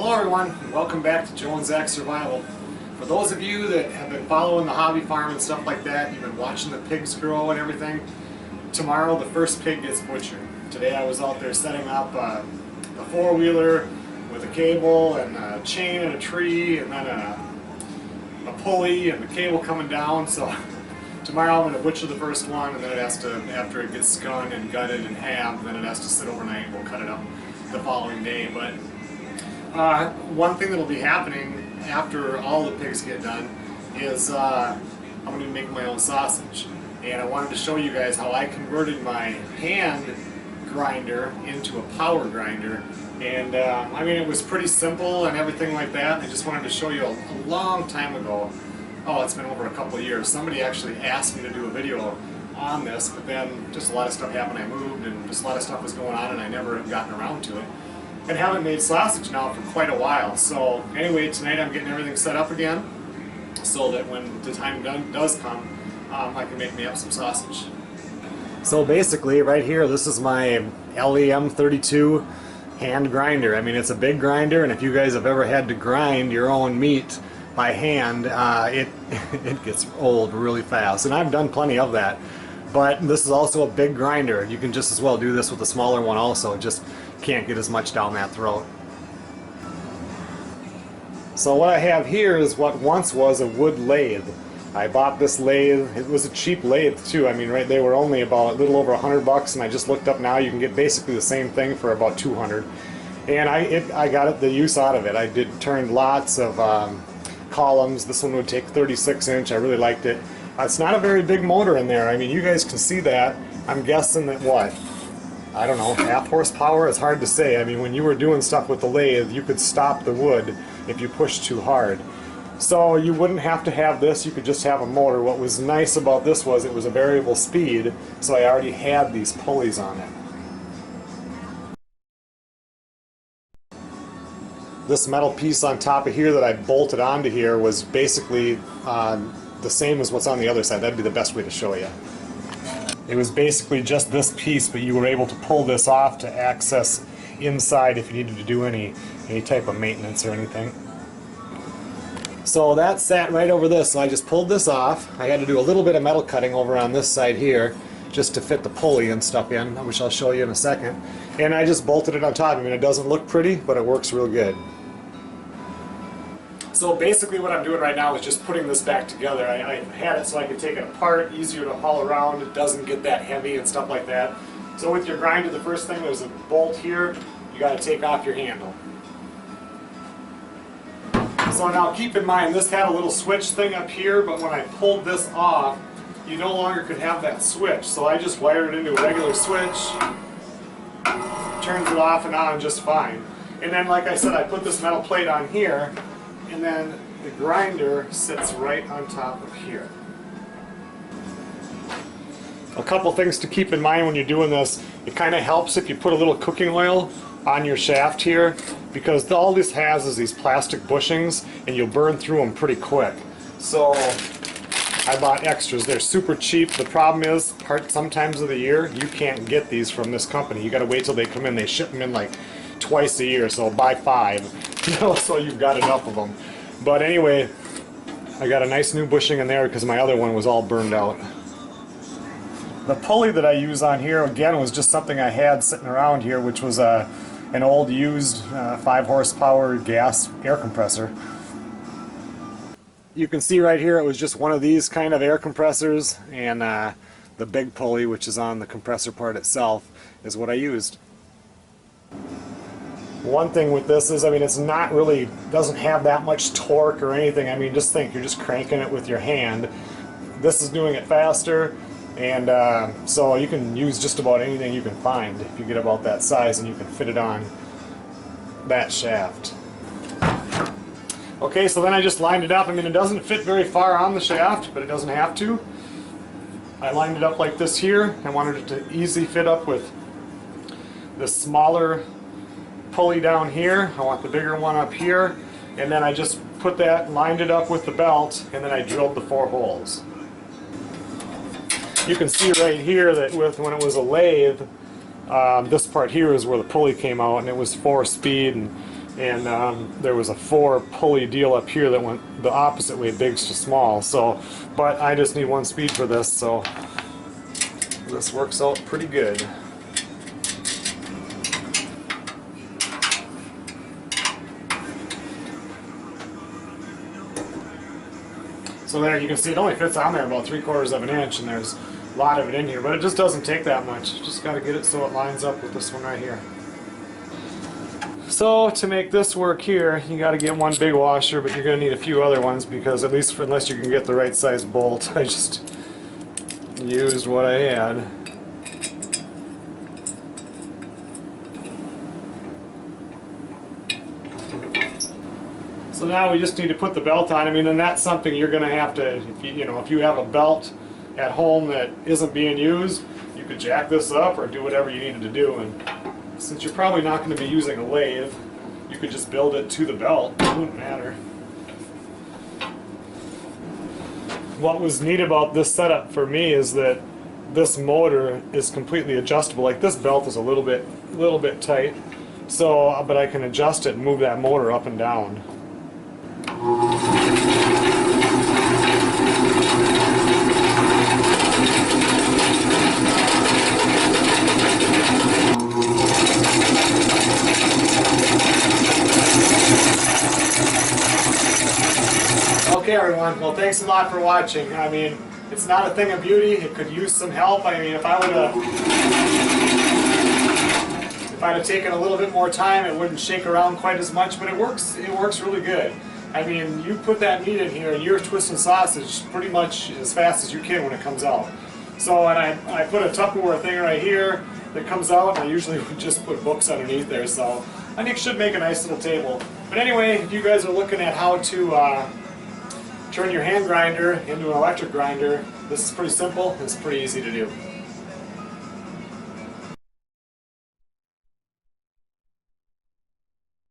Hello everyone, and welcome back to Joe and Zach Survival. For those of you that have been following the hobby farm and stuff like that, you've been watching the pigs grow and everything, tomorrow the first pig gets butchered. Today I was out there setting up a four-wheeler with a cable and a chain and a tree and then a pulley and the cable coming down. So tomorrow I'm going to butcher the first one, and then it has to, after it gets skunned and gutted and halved, then it has to sit overnight and we'll cut it up the following day. But one thing that will be happening after all the pigs get done is I'm going to be making my own sausage. And I wanted to show you guys how I converted my hand grinder into a power grinder. And I mean, it was pretty simple and everything like that. I just wanted to show you a long time ago. Oh, it's been over a couple of years. Somebody actually asked me to do a video on this, but then just a lot of stuff happened. I moved and just a lot of stuff was going on and I never have gotten around to it. And haven't made sausage now for quite a while. So anyway, tonight I'm getting everything set up again so that when the time does come, I can make me up some sausage. So basically right here, this is my LEM32 hand grinder. I mean, it's a big grinder, and if you guys have ever had to grind your own meat by hand, it gets old really fast, and I've done plenty of that. But this is also a big grinder. You can just as well do this with a smaller one also. It just can't get as much down that throat. So what I have here is what once was a wood lathe. I bought this lathe. It was a cheap lathe too. I mean, right, they were only about a little over $100, and I just looked up now. You can get basically the same thing for about $200. And I got the use out of it. I turned lots of columns. This one would take 36-inch. I really liked it. It's not a very big motor in there. I mean, you guys can see that. I'm guessing that what? I don't know, half horsepower? It's hard to say. I mean, when you were doing stuff with the lathe, you could stop the wood if you pushed too hard. So you wouldn't have to have this, you could just have a motor. What was nice about this was it was a variable speed, so I already had these pulleys on it. This metal piece on top of here that I bolted onto here was basically the same as what's on the other side. That'd be the best way to show you. It was basically just this piece, but you were able to pull this off to access inside if you needed to do any type of maintenance or anything. So that sat right over this, so I just pulled this off. I had to do a little bit of metal cutting over on this side here just to fit the pulley and stuff in, which I'll show you in a second. And I just bolted it on top. I mean, it doesn't look pretty, but it works real good. So basically what I'm doing right now is just putting this back together. I had it so I could take it apart, easier to haul around, it doesn't get that heavy and stuff like that. So with your grinder, the first thing, there's a bolt here, you got to take off your handle. So now keep in mind, this had a little switch thing up here, but when I pulled this off, you no longer could have that switch. So I just wired it into a regular switch, turns it off and on just fine. And then like I said, I put this metal plate on here, and then the grinder sits right on top of here. A couple things to keep in mind when you're doing this. It kind of helps if you put a little cooking oil on your shaft here, because all this has is these plastic bushings and you'll burn through them pretty quick. So I bought extras. They're super cheap. The problem is, sometimes of the year you can't get these from this company. You got to wait till they come in. They ship them in like twice a year, so buy 5, you know, so you've got enough of them. But anyway, I got a nice new bushing in there because my other one was all burned out. The pulley that I use on here, again, was just something I had sitting around here, which was an old used 5 horsepower gas air compressor. You can see right here it was just one of these kind of air compressors, and the big pulley, which is on the compressor part itself, is what I used. One thing with this is, I mean, it's not really, doesn't have that much torque or anything. I mean, just think, you're just cranking it with your hand. This is doing it faster, and so you can use just about anything you can find if you get about that size, and you can fit it on that shaft. Okay, so then I just lined it up. I mean, it doesn't fit very far on the shaft, but it doesn't have to. I lined it up like this here. I wanted it to easily fit up with the smaller pulley down here. I want the bigger one up here, and then I just put that, lined it up with the belt, and then I drilled the 4 holes. You can see right here that when it was a lathe, this part here is where the pulley came out, and it was 4-speed, and and there was a 4 pulley deal up here that went the opposite way, big to small. So, but I just need 1 speed for this, so this works out pretty good. So there, you can see it only fits on there about 3/4 of an inch, and there's a lot of it in here, but it just doesn't take that much. Just got to get it so it lines up with this one right here. So to make this work here, you got to get 1 big washer, but you're going to need a few other ones because at least unless you can get the right size bolt, I just used what I had. So now we just need to put the belt on. I mean, and that's something you're going to have to, if you have a belt at home that isn't being used, you could jack this up or do whatever you needed to do. And since you're probably not going to be using a lathe, you could just build it to the belt. It wouldn't matter. What was neat about this setup for me is that this motor is completely adjustable. Like this belt is a little bit tight, so but I can adjust it and move that motor up and down. Okay everyone, well thanks a lot for watching. I mean, it's not a thing of beauty, it could use some help. I mean, if I'd have taken a little bit more time, it wouldn't shake around quite as much, but it works really good. I mean, you put that meat in here and you're twisting sausage pretty much as fast as you can when it comes out. So, and I put a Tupperware thing right here that comes out, and I usually would just put books underneath there, so I think it should make a nice little table. But anyway, if you guys are looking at how to turn your hand grinder into an electric grinder, this is pretty simple, it's pretty easy to do.